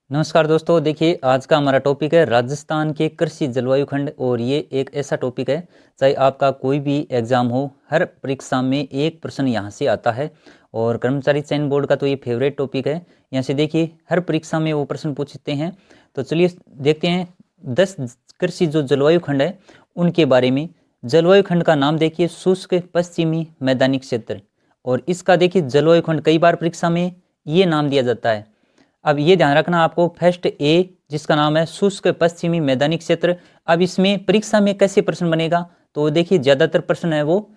नमस्कार दोस्तों, देखिए आज का हमारा टॉपिक है राजस्थान के कृषि जलवायु खंड। और ये एक ऐसा टॉपिक है, चाहे आपका कोई भी एग्जाम हो, हर परीक्षा में एक प्रश्न यहाँ से आता है। और कर्मचारी चयन बोर्ड का तो ये फेवरेट टॉपिक है। यहाँ से देखिए हर परीक्षा में वो प्रश्न पूछते हैं। तो चलिए देखते हैं 10 कृषि जो जलवायु खंड है उनके बारे में। जलवायु खंड का नाम देखिए शुष्क पश्चिमी मैदानी क्षेत्र। और इसका देखिए जलवायु खंड कई बार परीक्षा में ये नाम दिया जाता है। अब ये ध्यान रखना आपको, फर्स्ट ए जिसका नाम है शुष्क पश्चिमी मैदानी क्षेत्र। अब इसमें परीक्षा में कैसे प्रश्न बनेगा, तो देखिए ज़्यादातर प्रश्न है वो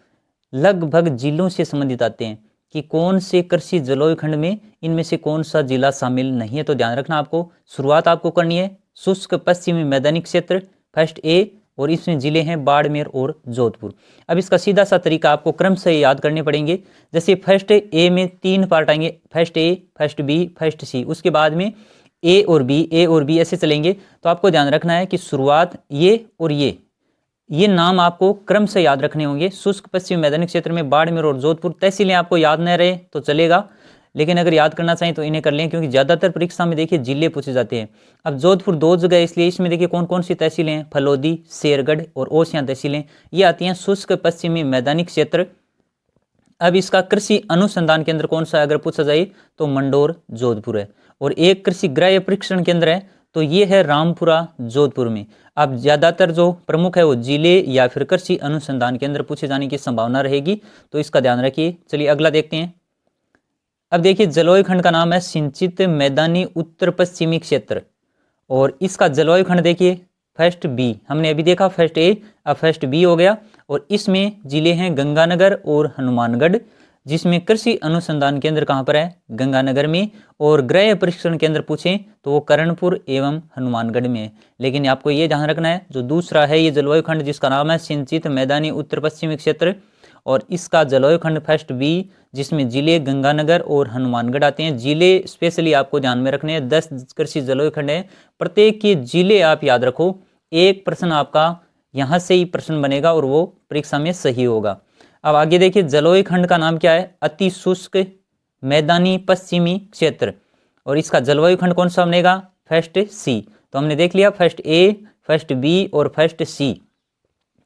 लगभग जिलों से संबंधित आते हैं कि कौन से कृषि जलवायु खंड में इनमें से कौन सा जिला शामिल नहीं है। तो ध्यान रखना आपको, शुरुआत आपको करनी है शुष्क पश्चिमी मैदानी क्षेत्र फर्स्ट ए, और इसमें जिले हैं बाड़मेर और जोधपुर। अब इसका सीधा सा तरीका आपको क्रम से याद करने पड़ेंगे। जैसे फर्स्ट ए में 3 पार्ट आएंगे, first A, first B, first सी। उसके बाद में ए और बी ऐसे चलेंगे। तो आपको ध्यान रखना है कि शुरुआत ये और ये नाम आपको क्रम से याद रखने होंगे। शुष्क पश्चिमी मैदानी क्षेत्र में बाड़मेर और जोधपुर। तहसीलें आपको याद न रहे तो चलेगा, लेकिन अगर याद करना चाहें तो इन्हें कर लें, क्योंकि ज़्यादातर परीक्षा में देखिए जिले पूछे जाते हैं। अब जोधपुर 2 जगह, इसलिए इसमें देखिए कौन कौन सी तहसीलें हैं, फलोदी, शेरगढ़ और ओसियां तहसीलें, ये आती हैं शुष्क पश्चिमी मैदानी क्षेत्र। अब इसका कृषि अनुसंधान केंद्र कौन सा है अगर पूछा जाए तो मंडोर जोधपुर है। और एक कृषि ग्राह्य परीक्षण केंद्र है तो ये है रामपुरा जोधपुर में। अब ज़्यादातर जो प्रमुख है वो जिले या फिर कृषि अनुसंधान केंद्र पूछे जाने की संभावना रहेगी, तो इसका ध्यान रखिए। चलिए अगला देखते हैं। अब देखिए जलवायु खंड का नाम है सिंचित मैदानी उत्तर पश्चिमी क्षेत्र। और इसका जलवायु खंड देखिए फर्स्ट बी, हमने अभी देखा फर्स्ट ए, अब फर्स्ट बी हो गया। और इसमें जिले हैं गंगानगर और हनुमानगढ़, जिसमें कृषि अनुसंधान केंद्र कहाँ पर है, गंगानगर में। और ग्राह्य परीक्षण केंद्र पूछें तो वो करणपुर एवं हनुमानगढ़ में है। लेकिन आपको ये ध्यान रखना है, जो दूसरा है ये जलवायु खंड जिसका नाम है सिंचित मैदानी उत्तर पश्चिमी क्षेत्र, और इसका जलवायु खंड फर्स्ट बी, जिसमें जिले गंगानगर और हनुमानगढ़ आते हैं। जिले स्पेशली आपको ध्यान में रखने हैं, 10 कृषि जलवायु खंड है, प्रत्येक के जिले आप याद रखो। एक प्रश्न आपका यहाँ से ही प्रश्न बनेगा और वो परीक्षा में सही होगा। अब आगे देखिए जलवायु खंड का नाम क्या है, अति शुष्क मैदानी पश्चिमी क्षेत्र। और इसका जलवायु खंड कौन सा बनेगा, फर्स्ट सी। तो हमने देख लिया फर्स्ट ए, फर्स्ट बी और फर्स्ट सी।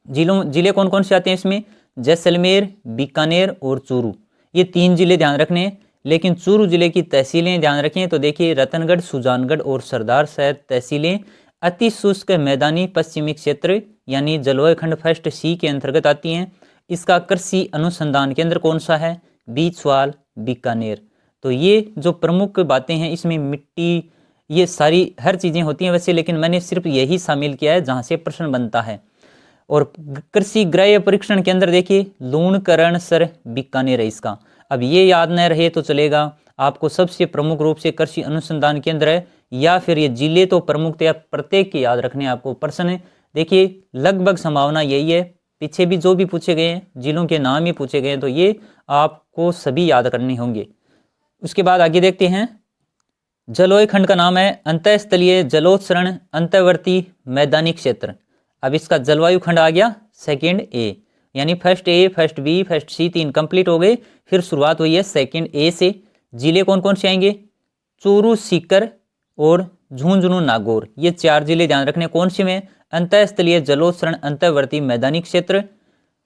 जिले कौन कौन से आते हैं इसमें, जैसलमेर, बीकानेर और चूरू, ये 3 जिले ध्यान रखने हैं। लेकिन चूरू जिले की तहसीलें ध्यान रखें तो देखिए रतनगढ़, सुजानगढ़ और सरदार शहर तहसीलें अति शुष्क मैदानी पश्चिमी क्षेत्र यानी जलवायु खंड फर्स्ट सी के अंतर्गत आती हैं। इसका कृषि अनुसंधान केंद्र कौन सा है, बीछवाल, बीकानेर। तो ये जो प्रमुख बातें हैं इसमें मिट्टी, ये सारी हर चीज़ें होती हैं वैसे, लेकिन मैंने सिर्फ यही शामिल किया है जहाँ से प्रश्न बनता है। और कृषि ग्राह्य परीक्षण केंद्र देखिए लूणकरणसर बीकानेर है इसका। अब ये याद न रहे तो चलेगा, आपको सबसे प्रमुख रूप से कृषि अनुसंधान केंद्र है या फिर ये जिले तो प्रमुखतया प्रत्येक के याद रखने आपको प्रश्न। देखिए लगभग संभावना यही है, पीछे भी जो भी पूछे गए हैं जिलों के नाम ही पूछे गए हैं, तो ये आपको सभी याद करने होंगे। उसके बाद आगे देखते हैं, जलवायु खंड का नाम है अंतःस्थलीय जलोत्सरण अंतर्वर्ती मैदानी क्षेत्र। अब इसका जलवायु खंड आ गया सेकंड ए, यानी first A, first B, first C 3 complete हो गए। फिर शुरुआत हुई है सेकंड ए से। जिले कौन कौन से आएंगे, चूरू, सीकर और झुंझुनू, नागौर, ये 4 जिले ध्यान रखने। कौन से में, अंतःस्थलीय जलोत्सरण अंतर्वर्ती मैदानी क्षेत्र।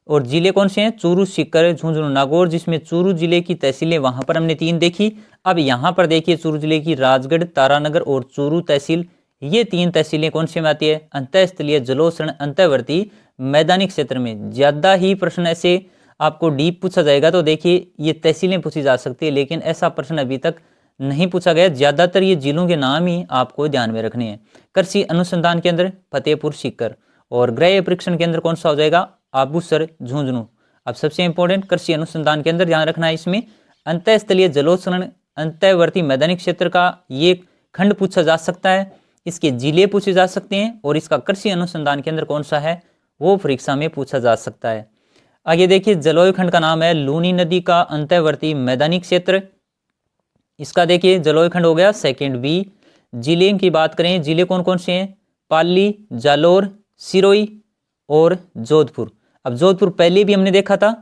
और जिले कौन से हैं, चूरू, सीकर, झुंझुनू, नागौर, जिसमें चूरू जिले की तहसीलें वहां पर हमने 3 देखी। अब यहाँ पर देखिए चूरू जिले की राजगढ़, तारानगर और चूरू तहसील, ये 3 तहसीलें कौन से में आती है, अंतःस्थलीय जलोत्सरण अंतर्वर्ती मैदानी क्षेत्र में। ज्यादा ही प्रश्न ऐसे आपको डीप पूछा जाएगा तो देखिए ये तहसीलें पूछी जा सकती है, लेकिन ऐसा प्रश्न अभी तक नहीं पूछा गया। ज्यादातर ये जिलों के नाम ही आपको ध्यान में रखने हैं। कृषि अनुसंधान केंद्र फतेहपुर सीकर, और ग्राह्य परीक्षण केंद्र कौन सा हो जाएगा, आबूसर, झुंझुनू। अब सबसे इंपॉर्टेंट कृषि अनुसंधान केंद्र ध्यान रखना है, इसमें अंतःस्थलीय जलोत्सरण अंतर्वर्ती मैदानी क्षेत्र का ये खंड पूछा जा सकता है, इसके जिले पूछे जा सकते हैं, और इसका कृषि अनुसंधान केंद्र कौन सा है वो परीक्षा में पूछा जा सकता है। आगे देखिए जलवायु खंड का नाम है लूनी नदी का अंतर्वर्ती मैदानी क्षेत्र। इसका देखिए जलवायु खंड हो गया सेकंड बी। जिले की बात करें, जिले कौन कौन से हैं, पाली, जालोर, सिरोही और जोधपुर। अब जोधपुर पहले भी हमने देखा था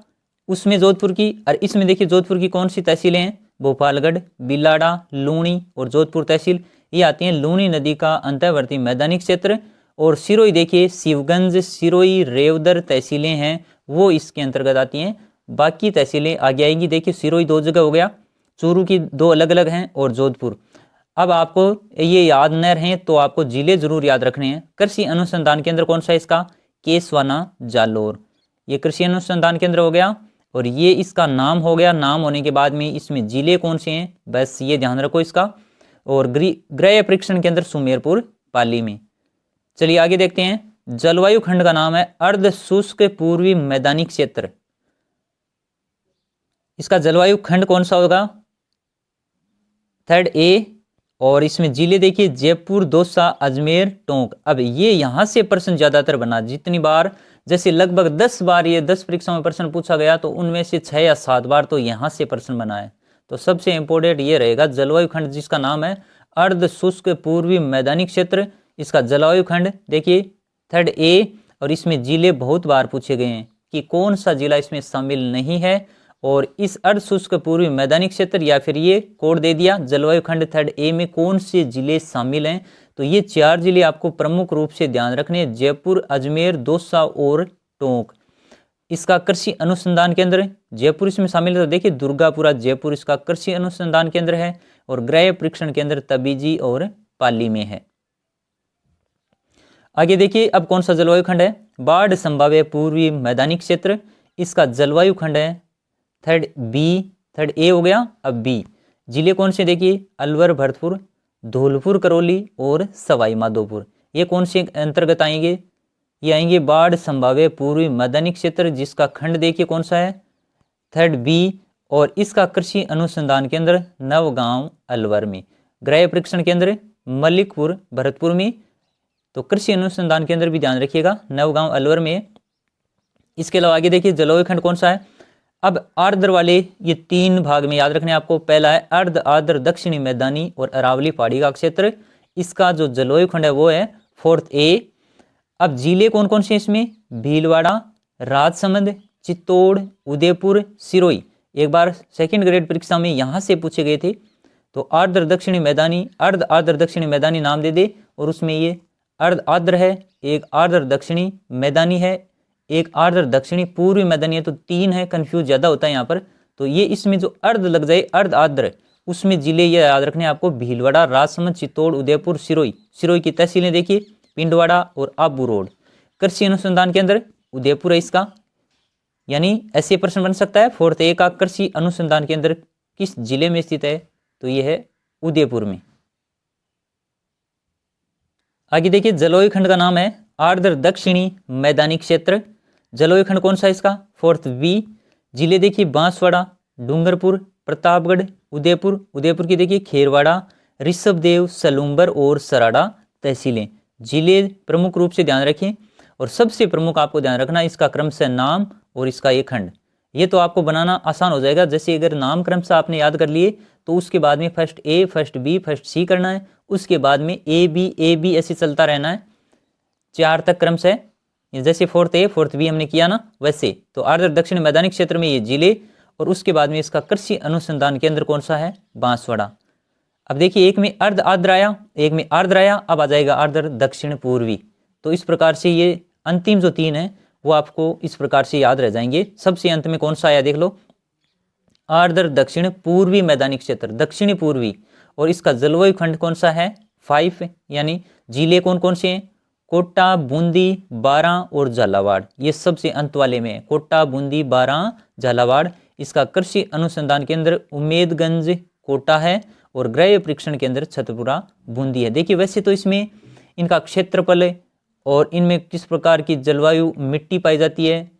उसमें जोधपुर की, और इसमें देखिए जोधपुर की कौन सी तहसीलें हैं, भोपालगढ़, बिलाड़ा, लूणी और जोधपुर तहसील, ये आती हैं लूनी नदी का अंतर्वर्ती मैदानी क्षेत्र। और सिरोही देखिए शिवगंज, सिरोही, रेवदर तहसीलें हैं वो इसके अंतर्गत आती हैं। बाकी तहसीलें आगे आएंगी। देखिए सिरोही 2 जगह हो गया, चूरू की 2 अलग अलग हैं और जोधपुर। अब आपको ये याद न रहे तो आपको जिले जरूर याद रखने हैं। कृषि अनुसंधान केंद्र कौन सा है इसका? केसवाना जालोर, ये कृषि अनुसंधान केंद्र हो गया। और ये इसका नाम हो गया। नाम होने के बाद में इसमें जिले कौन से हैं बस ये ध्यान रखो इसका। और गृह परीक्षण केंद्र सुमेरपुर पाली में। चलिए आगे देखते हैं। जलवायु खंड का नाम है अर्ध शुष्क पूर्वी मैदानी क्षेत्र। इसका जलवायु खंड कौन सा होगा? 3rd A। और इसमें जिले देखिए जयपुर, दौसा, अजमेर, टोंक। अब ये यहां से प्रश्न ज्यादातर बना, जितनी बार जैसे लगभग 10 बार ये 10 परीक्षाओं में प्रश्न पूछा गया तो उनमें से 6 या 7 बार तो यहां से प्रश्न बना है। तो सबसे इंपॉर्टेंट ये रहेगा जलवायु खंड जिसका नाम है अर्ध शुष्क पूर्वी मैदानी क्षेत्र। इसका जलवायु खंड देखिए 3rd A। और इसमें जिले बहुत बार पूछे गए हैं कि कौन सा जिला इसमें शामिल नहीं है। और इस अर्ध शुष्क पूर्वी मैदानी क्षेत्र या फिर ये कोड दे दिया जलवायु खंड 3rd A में कौन से जिले शामिल हैं। तो ये 4 जिले आपको प्रमुख रूप से ध्यान रखने, जयपुर, अजमेर, दौसा और टोंक। इसका कृषि अनुसंधान केंद्र जयपुर इसमें शामिल है। तो देखिए दुर्गापुरा जयपुर इसका कृषि अनुसंधान केंद्र है। और गृह परीक्षण केंद्र तबीजी और पाली में है। आगे देखिए अब कौन सा जलवायु खंड है? बाढ़ संभाव्य पूर्वी मैदानी क्षेत्र। इसका जलवायु खंड है 3rd B। 3rd A हो गया, अब B। जिले कौन से देखिए अलवर, भरतपुर, धौलपुर, करौली और सवाई माधोपुर। ये कौन से अंतर्गत आएंगे? ये आएंगे बाढ़ संभाव्य पूर्वी मैदानी क्षेत्र जिसका खंड देखिए कौन सा है 3rd B। और इसका कृषि अनुसंधान केंद्र नवगांव अलवर में। गृह परीक्षण केंद्र मलिकपुर भरतपुर में। तो कृषि अनुसंधान केंद्र भी ध्यान रखिएगा नवगांव अलवर में। इसके अलावा आगे देखिए जलवायु खंड कौन सा है? अब आर्द्र वाले ये 3 भाग में याद रखने आपको। पहला है अर्ध आर्द्र दक्षिणी मैदानी और अरावली पहाड़ी का क्षेत्र। इसका जो जलवायु खंड है वो है 4th A। अब जिले कौन कौन से इसमें? भीलवाड़ा, राजसमंद, चित्तौड़, उदयपुर, सिरोही। एक बार 2nd ग्रेड परीक्षा में यहां से पूछे गए थे। तो आर्द्र दक्षिणी मैदानी, अर्ध आर्द्र दक्षिणी मैदानी नाम दे दे। और उसमें ये अर्ध आर्द्र है, एक आर्द्र दक्षिणी मैदानी है, एक आर्द्र दक्षिणी पूर्वी मैदानी है। तो 3 है, कंफ्यूज ज्यादा होता है यहाँ पर। तो ये इसमें जो अर्ध लग जाए अर्ध आर्द्र उसमें जिले ये याद रखने आपको भीलवाड़ा, राजसमंद, चित्तौड़, उदयपुर, सिरोही। सिरोही की तहसीलें देखिए पिंडवाड़ा और आबू रोड। कृषि अनुसंधान केंद्र उदयपुर है इसका। यानी ऐसे प्रश्न बन सकता है 4th A का कृषि अनुसंधान केंद्र किस जिले में स्थित है? तो ये है उदयपुर में। आगे देखिए जलवायु खंड का नाम है आर्द्र दक्षिणी मैदानी क्षेत्र। जलवायु खंड कौन सा है इसका? 4th B। जिले देखिए बांसवाड़ा, डूंगरपुर, प्रतापगढ़, उदयपुर। उदयपुर की देखिए खेरवाड़ा, ऋषभदेव, सलूम्बर और सराड़ा तहसीलें। जिले प्रमुख रूप से ध्यान रखें। और सबसे प्रमुख आपको ध्यान रखना इसका क्रम से नाम और इसका ये खंड। ये तो आपको बनाना आसान हो जाएगा। जैसे अगर नाम क्रम से आपने याद कर लिए तो उसके बाद में first A, first B, first C करना है। उसके बाद में A B ऐसे चलता रहना है 4 तक क्रम से। जैसे 4th A 4th B हमने किया ना वैसे। तो आर्द्र दक्षिण मैदानी क्षेत्र में ये जिले। और उसके बाद में इसका कृषि अनुसंधान केंद्र कौन सा है? बांसवाड़ा। अब देखिए एक में अर्ध आर्द्र आया, एक में आर्द्र आया, अब आ जाएगा आर्द्र दक्षिण पूर्वी। तो इस प्रकार से ये अंतिम जो 3 है वो आपको इस प्रकार से याद रह जाएंगे। सबसे अंत में कौन सा आया देख लो, आर्द्र दक्षिण पूर्वी मैदानी क्षेत्र, दक्षिणी पूर्वी। और इसका जलवायु खंड कौन सा है? 5। यानी जिले कौन कौन से हैं? कोटा, बूंदी, बारां और झालावाड़। ये सबसे अंत वाले में है, कोटा, बूंदी, बारां, झालावाड़। इसका कृषि अनुसंधान केंद्र उम्मेदगंज कोटा है और गृह परीक्षण केंद्र छतरपुरा बूंदी है। देखिए वैसे तो इसमें इनका क्षेत्रफल और इनमें किस प्रकार की जलवायु मिट्टी पाई जाती है,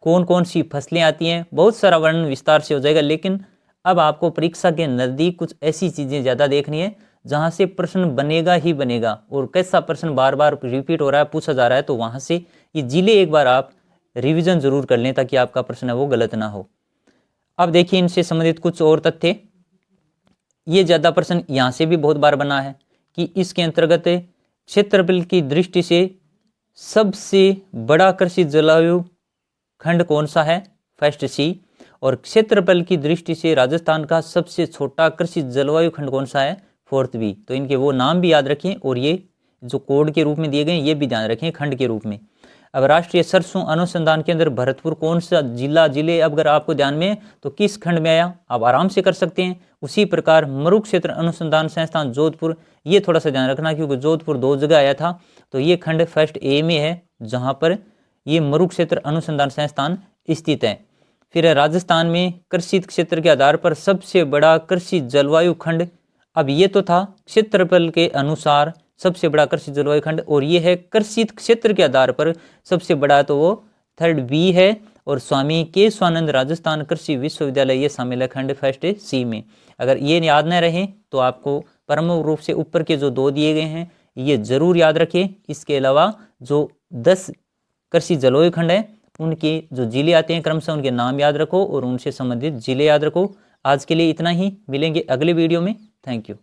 कौन कौन सी फसलें आती हैं, बहुत सारा वर्णन विस्तार से हो जाएगा। लेकिन अब आपको परीक्षा के नज़दीक कुछ ऐसी चीज़ें ज़्यादा देखनी है जहाँ से प्रश्न बनेगा ही बनेगा। और कैसा प्रश्न बार बार रिपीट हो रहा है, पूछा जा रहा है, तो वहाँ से ये जिले एक बार आप रिवीजन जरूर कर लें ताकि आपका प्रश्न है वो गलत ना हो। अब देखिए इनसे संबंधित कुछ और तथ्य। ये ज़्यादा प्रश्न यहाँ से भी बहुत बार बना है कि इसके अंतर्गत क्षेत्रफल की दृष्टि से सबसे बड़ा कृषि जलवायु खंड कौन सा है? First C। और क्षेत्रफल की दृष्टि से राजस्थान का सबसे छोटा कृषि जलवायु खंड कौन सा है? 4th B. तो इनके वो नाम भी याद रखें और ये जो कोड के रूप में दिए गए ये भी ध्यान रखें खंड के रूप में। अब राष्ट्रीय सरसों अनुसंधान केंद्र भरतपुर कौन सा जिले अगर आपको ध्यान में तो किस खंड में आया, आप आराम से कर सकते हैं। उसी प्रकार मरुक्षेत्र अनुसंधान संस्थान जोधपुर, ये थोड़ा सा ध्यान रखना क्योंकि जोधपुर 2 जगह आया था, तो ये खंड फर्स्ट ए में है जहां पर ये मरुक्षेत्र अनुसंधान संस्थान स्थित है। फिर राजस्थान में कृषि क्षेत्र के आधार पर सबसे बड़ा कृषि जलवायु खंड, अब ये तो था क्षेत्रफल के अनुसार सबसे बड़ा कृषि जलवायु खंड, और ये है कृषि क्षेत्र के आधार पर सबसे बड़ा, तो वो 3rd बी है। और स्वामी केशवानंद राजस्थान कृषि विश्वविद्यालय ये शामिल है खंड फर्स्ट सी में। अगर ये याद न रहे तो आपको प्रमुख रूप से ऊपर के जो 2 दिए गए हैं ये जरूर याद रखें। इसके अलावा जो 10 कृषि जलवायु खंड है उनके जो जिले आते हैं क्रमशः उनके नाम याद रखो और उनसे संबंधित जिले याद रखो। आज के लिए इतना ही, मिलेंगे अगले वीडियो में। Thank you.